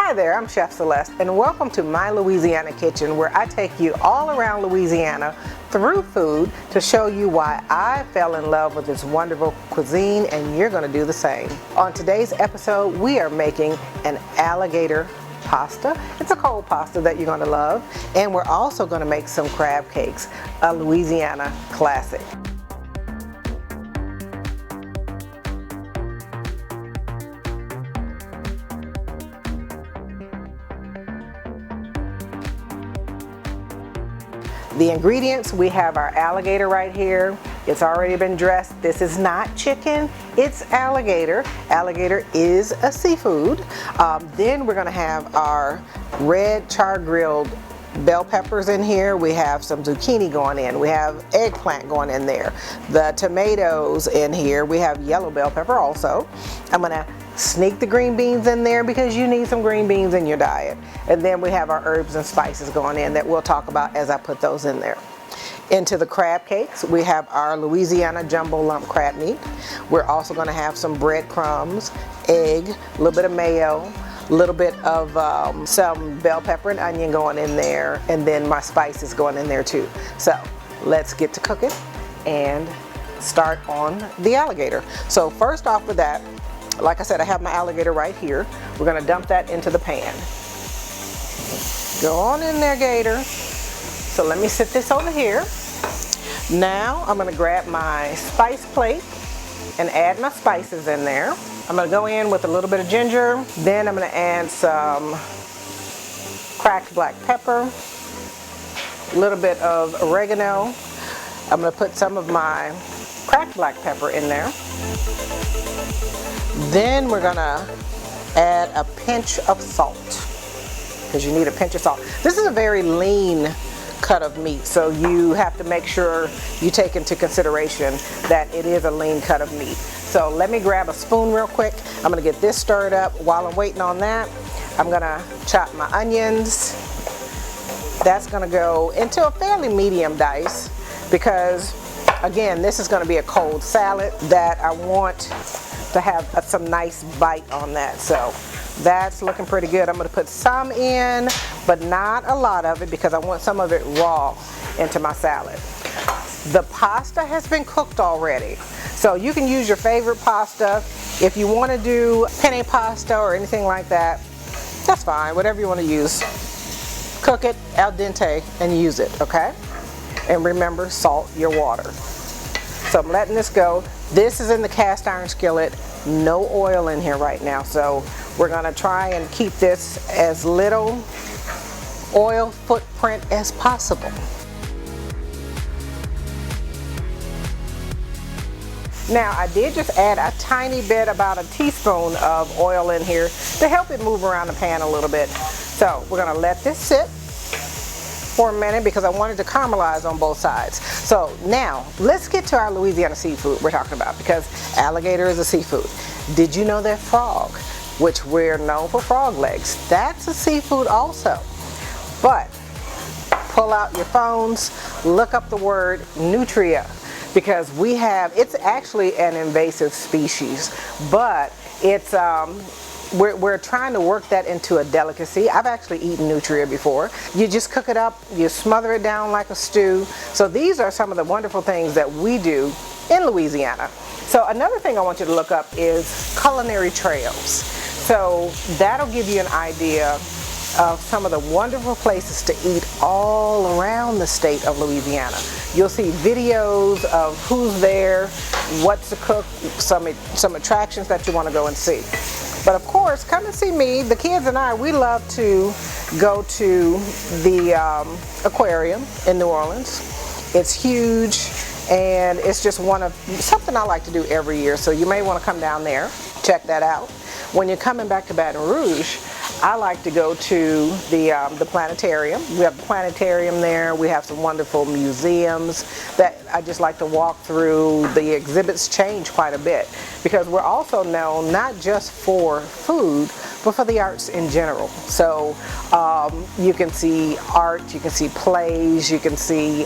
Hi there, I'm Chef Celeste, and welcome to my Louisiana kitchen, where I take you all around Louisiana through food to show you why I fell in love with this wonderful cuisine, and you're going to do the same. On today's episode, we are making an alligator pasta. It's a cold pasta that you're going to love, and we're also going to make some crab cakes, a Louisiana classic. The ingredients, we have our alligator right here. It's already been dressed. This is not chicken, it's alligator. Alligator is a seafood. Then we're gonna have our red char-grilled bell peppers in here. We have some zucchini going in. We have eggplant going in there. The tomatoes in here. We have yellow bell pepper also. I'm gonna sneak the green beans in there because you need some green beans in your diet. And then we have our herbs and spices going in that we'll talk about as I put those in there. Into the crab cakes, we have our Louisiana jumbo lump crab meat. We're also going to have some breadcrumbs, egg, a little bit of mayo, a little bit of some bell pepper and onion going in there, and then my spices going in there too. So let's get to cooking and start on the alligator. So first off with that, like I said, I have my alligator right here. We're going to dump that into the pan. Go on in there, Gator. So let me sit this over here. Now I'm going to grab my spice plate and add my spices in there. I'm going to go in with a little bit of ginger. Then I'm going to add some cracked black pepper, a little bit of oregano. I'm going to put some of my cracked black pepper in there. Then we're gonna add a pinch of salt, because you need a pinch of salt. This is a very lean cut of meat, so you have to make sure you take into consideration that it is a lean cut of meat. So let me grab a spoon real quick. I'm gonna get this stirred up. While I'm waiting on that, I'm gonna chop my onions. That's gonna go into a fairly medium dice, because again, this is gonna be a cold salad that I want to have some nice bite on that. So that's looking pretty good. I'm going to put some in, but not a lot of it, because I want some of it raw into my salad. The pasta has been cooked already, so you can use your favorite pasta. If you want to do penne pasta or anything like that, that's fine, whatever you want to use. Cook it al dente and use it, okay? And remember, salt your water. So I'm letting this go. This is in the cast iron skillet, no oil in here right now, so we're gonna try and keep this as little oil footprint as possible. Now I did just add a tiny bit, about a teaspoon of oil in here to help it move around the pan a little bit. So we're gonna let this sit for a minute, because I wanted to caramelize on both sides. So now let's get to our Louisiana seafood we're talking about, because alligator is a seafood. Did you know that frog, which we're known for frog legs, that's a seafood also? But pull out your phones, look up the word nutria, because it's actually an invasive species, but it's we're trying to work that into a delicacy. I've actually eaten nutria before. You just cook it up, you smother it down like a stew. So these are some of the wonderful things that we do in Louisiana. So another thing I want you to look up is culinary trails. So that'll give you an idea of some of the wonderful places to eat all around the state of Louisiana. You'll see videos of who's there, what's to cook, some attractions that you want to go and see. But of course, come and see me. The kids and I, we love to go to the aquarium in New Orleans. It's huge, and it's just something I like to do every year. So you may want to come down there, check that out. When you're coming back to Baton Rouge, I like to go to the planetarium. We have the planetarium there. We have some wonderful museums that I just like to walk through. The exhibits change quite a bit, because we're also known not just for food, but for the arts in general. So you can see art, you can see plays, you can see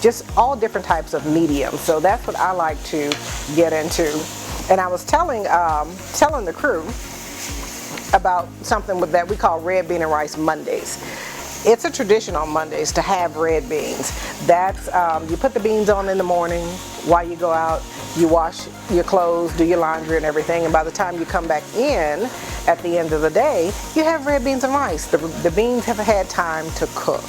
just all different types of mediums. So that's what I like to get into. And I was telling the crew, about something with that we call red bean and rice Mondays. It's a tradition on Mondays to have red beans. That's, you put the beans on in the morning while you go out, you wash your clothes, do your laundry and everything, and by the time you come back in at the end of the day, you have red beans and rice. The beans have had time to cook.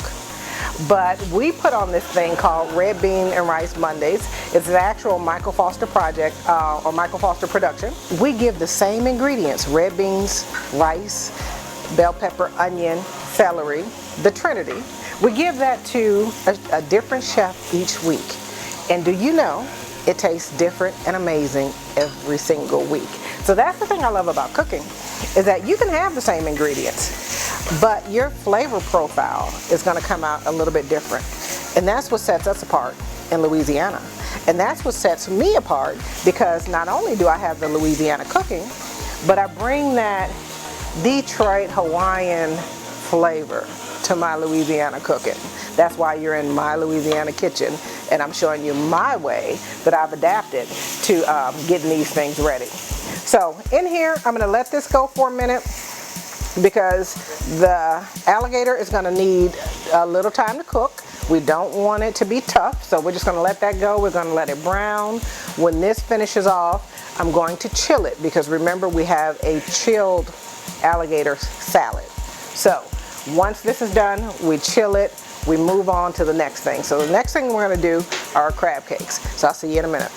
But we put on this thing called Red Bean and Rice Mondays. It's an actual Michael Foster project, or Michael Foster production. We give the same ingredients, red beans, rice, bell pepper, onion, celery, the Trinity. We give that to a different chef each week. And do you know, it tastes different and amazing every single week. So that's the thing I love about cooking, is that you can have the same ingredients, but your flavor profile is going to come out a little bit different. And that's what sets us apart in Louisiana. And that's what sets me apart, because not only do I have the Louisiana cooking, but I bring that Detroit Hawaiian flavor to my Louisiana cooking. That's why you're in my Louisiana kitchen, and I'm showing you my way that I've adapted to getting these things ready. So in here, I'm going to let this go for a minute, because the alligator is going to need a little time to cook. We don't want it to be tough, so we're just going to let that go. We're going to let it brown. When this finishes off, I'm going to chill it, because remember, we have a chilled alligator salad. So once this is done, we chill it, we move on to the next thing. So the next thing we're going to do are crab cakes. So I'll see you in a minute.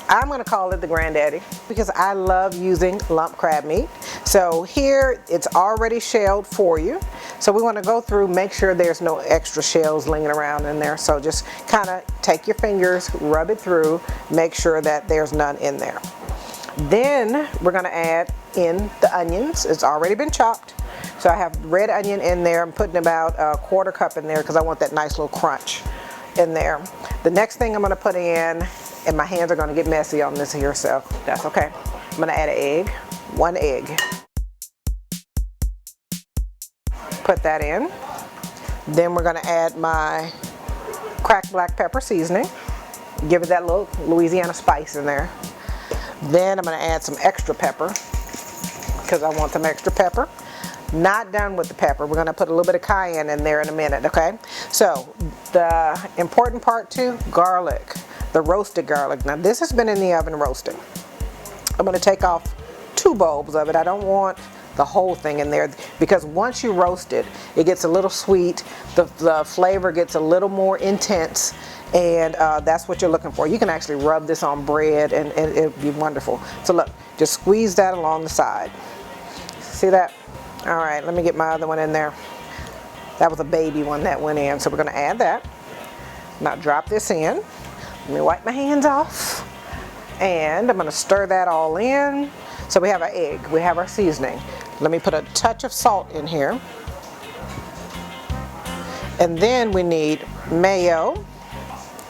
I'm going to call it the granddaddy, because I love using lump crab meat. So here it's already shelled for you. So we want to go through, make sure there's no extra shells lingering around in there. So just kind of take your fingers, rub it through, make sure that there's none in there. Then we're going to add in the onions. It's already been chopped. So I have red onion in there. I'm putting about a quarter cup in there, because I want that nice little crunch in there. The next thing I'm going to put in, and my hands are going to get messy on this here, so that's okay. I'm going to add an egg, 1 egg. Put that in. Then we're going to add my cracked black pepper seasoning. Give it that little Louisiana spice in there. Then I'm going to add some extra pepper, because I want some extra pepper. Not done with the pepper. We're going to put a little bit of cayenne in there in a minute, okay? So the important part too, garlic, the roasted garlic. Now this has been in the oven roasting. I'm going to take off 2 bulbs of it. I don't want the whole thing in there, because once you roast it, it gets a little sweet. The flavor gets a little more intense, and that's what you're looking for. You can actually rub this on bread, and it'll be wonderful. So look, just squeeze that along the side. See that? All right, let me get my other one in there. That was a baby one that went in, so we're going to add that. Now drop this in. Let me wipe my hands off, and I'm going to stir that all in. So we have our egg, we have our seasoning. Let me put a touch of salt in here. And then we need mayo.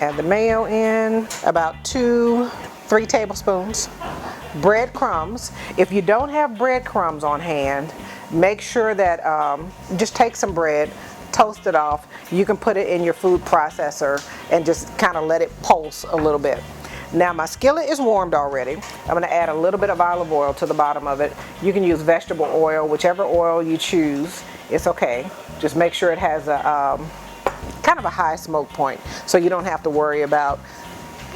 Add the mayo in, about 2-3 tablespoons. Breadcrumbs. If you don't have breadcrumbs on hand, make sure that just take some bread, toast it off. You can put it in your food processor and just kind of let it pulse a little bit. Now my skillet is warmed already. I'm going to add a little bit of olive oil to the bottom of it. You can use vegetable oil, whichever oil you choose. It's okay. Just make sure it has a kind of a high smoke point, so you don't have to worry about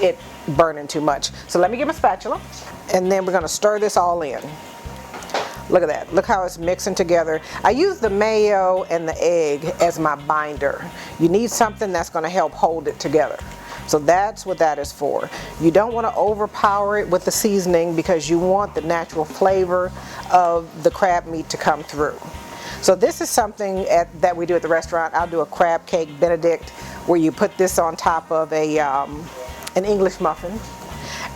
it burning too much. So let me get my spatula, and then we're going to stir this all in. Look at that. Look how it's mixing together. I use the mayo and the egg as my binder. You need something that's going to help hold it together. So that's what that is for. You don't want to overpower it with the seasoning, because you want the natural flavor of the crab meat to come through. So this is something that we do at the restaurant. I'll do a crab cake Benedict, where you put this on top of an English muffin,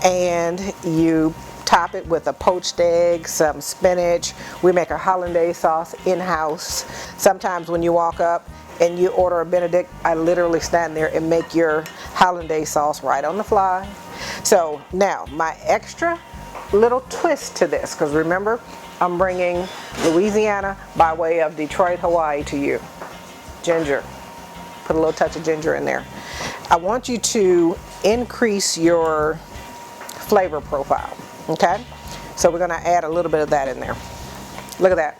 and you top it with a poached egg, some spinach. We make our hollandaise sauce in-house. Sometimes when you walk up and you order a Benedict, I literally stand there and make your hollandaise sauce right on the fly. So now my extra little twist to this, because remember, I'm bringing Louisiana by way of Detroit, Hawaii to you. Ginger. Put a little touch of ginger in there. I want you to increase your flavor profile, okay? So we're gonna add a little bit of that in there. Look at that.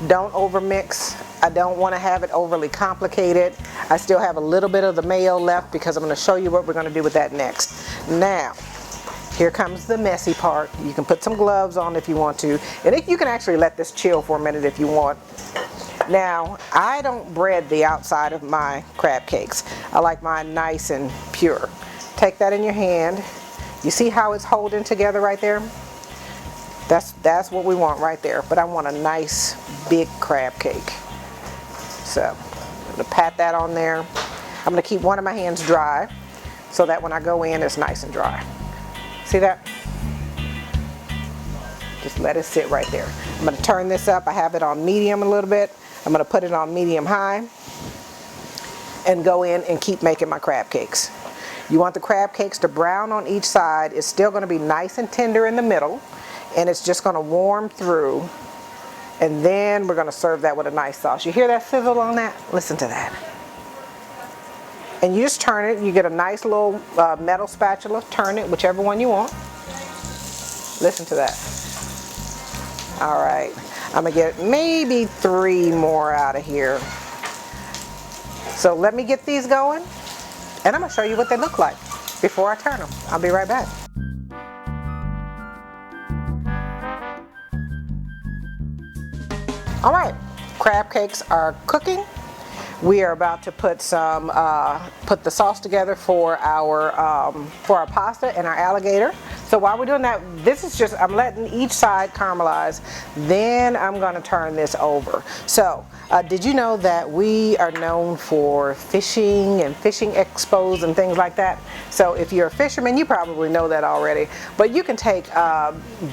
Don't over mix. I don't want to have it overly complicated. I still have a little bit of the mayo left because I'm going to show you what we're going to do with that next. Now, here comes the messy part. You can put some gloves on if you want to. And you can actually let this chill for a minute if you want. Now, I don't bread the outside of my crab cakes. I like mine nice and pure. Take that in your hand. You see how it's holding together right there? That's what we want right there. But I want a nice big crab cake. So I'm going to pat that on there. I'm going to keep one of my hands dry so that when I go in it's nice and dry. See that? Just let it sit right there. I'm going to turn this up. I have it on medium a little bit. I'm going to put it on medium high and go in and keep making my crab cakes. You want the crab cakes to brown on each side. It's still going to be nice and tender in the middle. And it's just going to warm through, and then we're going to serve that with a nice sauce. You hear that sizzle on that? Listen to that. And you just turn it. You get a nice little metal spatula. Turn it, whichever one you want. Listen to that. All right. I'm going to get maybe 3 more out of here. So let me get these going, and I'm going to show you what they look like before I turn them. I'll be right back. All right, crab cakes are cooking. We are about to put the sauce together for our pasta and our alligator. So while we're doing that, this is just, I'm letting each side caramelize. Then I'm going to turn this over. So did you know that we are known for fishing and fishing expos and things like that? So if you're a fisherman, you probably know that already. But you can take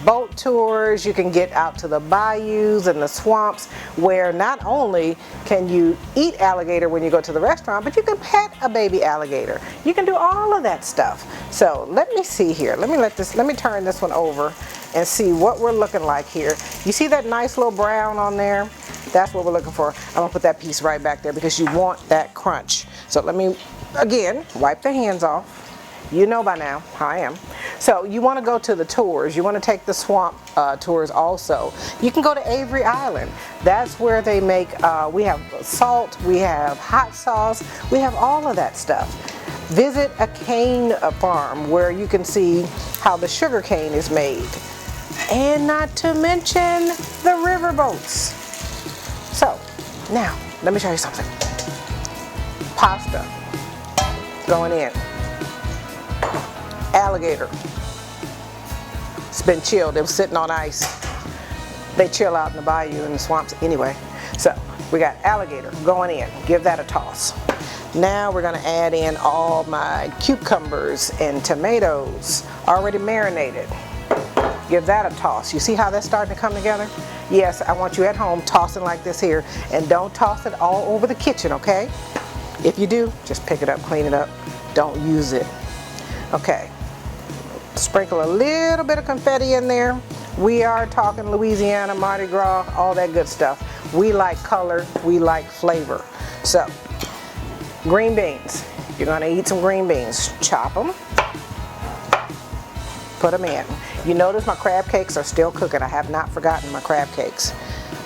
boat tours. You can get out to the bayous and the swamps where not only can you eat alligator when you go to the restaurant, but you can pet a baby alligator. You can do all of that stuff. So let me see here. Let me turn this one over and see what we're looking like here. You see that nice little brown on there? That's what we're looking for. I'm gonna put that piece right back there because you want that crunch. So let me, again, wipe the hands off. You know by now how I am. So you want to go to the tours. You want to take the swamp tours also. You can go to Avery Island. That's where they make, we have salt, we have hot sauce, we have all of that stuff. Visit a cane farm where you can see how the sugar cane is made. And not to mention the river boats. So now, let me show you something. Pasta going in. Alligator. It's been chilled. It was sitting on ice. They chill out in the bayou and the swamps anyway. So we got alligator going in. Give that a toss. Now we're going to add in all my cucumbers and tomatoes already marinated. Give that a toss. You see how that's starting to come together? Yes, I want you at home tossing like this here, and don't toss it all over the kitchen, okay? If you do, just pick it up, clean it up. Don't use it. Okay. Sprinkle a little bit of confetti in there. We are talking Louisiana, Mardi Gras, all that good stuff. We like color, we like flavor. So, green beans. You're gonna eat some green beans. Chop them. Put them in. You notice my crab cakes are still cooking. I have not forgotten my crab cakes.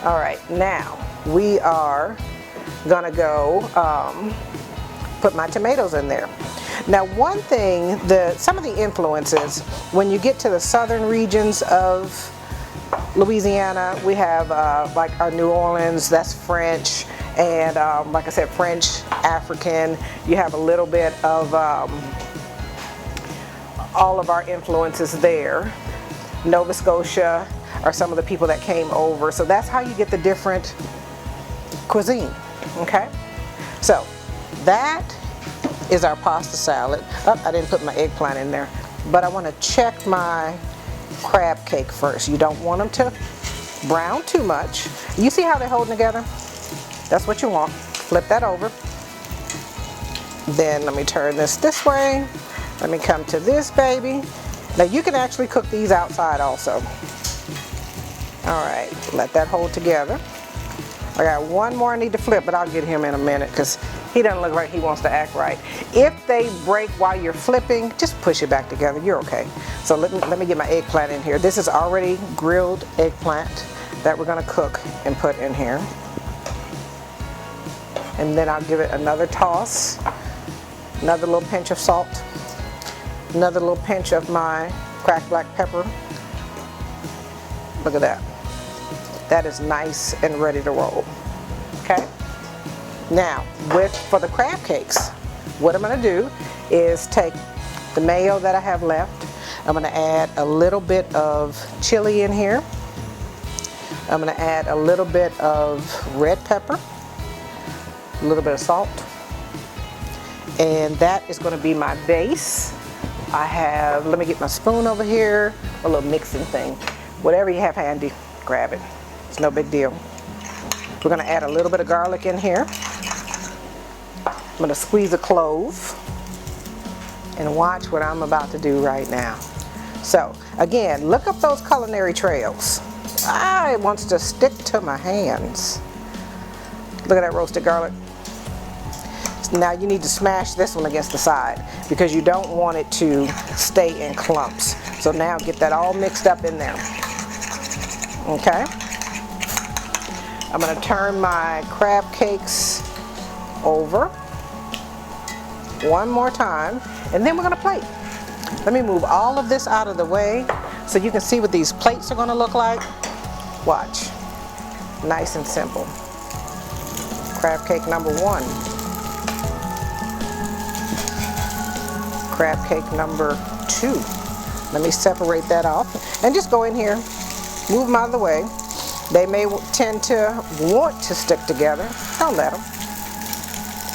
All right, now we are gonna go put my tomatoes in there. Now one thing, some of the influences, when you get to the southern regions of Louisiana, we have like our New Orleans, that's French, and like I said, French, African. You have a little bit of all of our influences there. Nova Scotia are some of the people that came over. So that's how you get the different cuisine, okay? So that is our pasta salad. Oh, I didn't put my eggplant in there, but I want to check my crab cake first. You don't want them to brown too much. You see how they're holding together? That's what you want. Flip that over. Then let me turn this way. Let me come to this baby. Now you can actually cook these outside also. All right, let that hold together. I got one more I need to flip, but I'll get him in a minute because He doesn't look like he wants to act right. If they break while you're flipping, just push it back together. You're okay. So let me get my eggplant in here. This is already grilled eggplant that we're gonna cook and put in here. And then I'll give it another toss. Another little pinch of salt. Another little pinch of my cracked black pepper. Look at that. That is nice and ready to roll. Okay? Now, for the crab cakes, what I'm going to do is take the mayo that I have left. I'm going to add a little bit of chili in here. I'm going to add a little bit of red pepper, a little bit of salt, and that is going to be my base. I have, let me get my spoon over here, a little mixing thing. Whatever you have handy, grab it. It's no big deal. We're going to add a little bit of garlic in here. I'm going to squeeze a clove and watch what I'm about to do right now. So again, look up those culinary trails. It wants to stick to my hands. Look at that roasted garlic. Now you need to smash this one against the side because you don't want it to stay in clumps. So now get that all mixed up in there. Okay. I'm going to turn my crab cakes over one more time, and then we're going to plate. Let me move all of this out of the way so you can see what these plates are going to look like. Watch. Nice and simple. Crab cake number 1. Crab cake number 2. Let me separate that off and just go in here, move them out of the way. They may tend to want to stick together. Don't let them.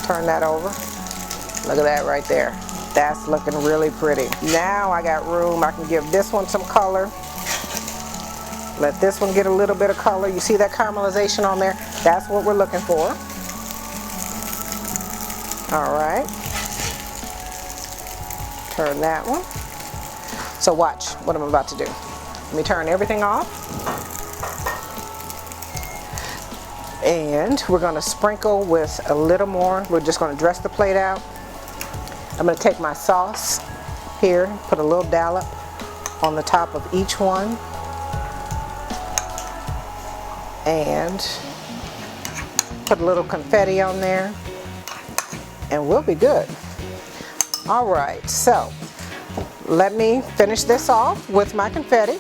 Turn that over. Look at that right there. That's looking really pretty. Now I got room. I can give this one some color. Let this one get a little bit of color. You see that caramelization on there? That's what we're looking for. All right. Turn that one. So watch what I'm about to do. Let me turn everything off. And we're going to sprinkle with a little more. We're just going to dress the plate out. I'm going to take my sauce here, put a little dollop on the top of each one, and put a little confetti on there, and we'll be good. All right, so let me finish this off with my confetti.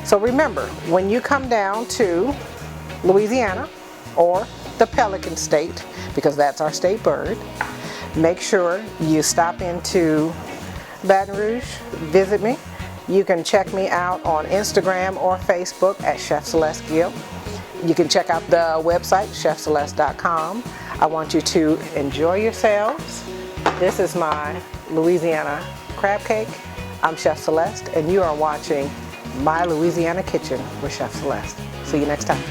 So remember, when you come down to Louisiana, or the Pelican State, because that's our state bird, make sure you stop into Baton Rouge, visit me. You can check me out on Instagram or Facebook at Chef Celeste Gill. You can check out the website, chefceleste.com. I want you to enjoy yourselves. This is my Louisiana crab cake. I'm Chef Celeste, and you are watching My Louisiana Kitchen with Chef Celeste. See you next time.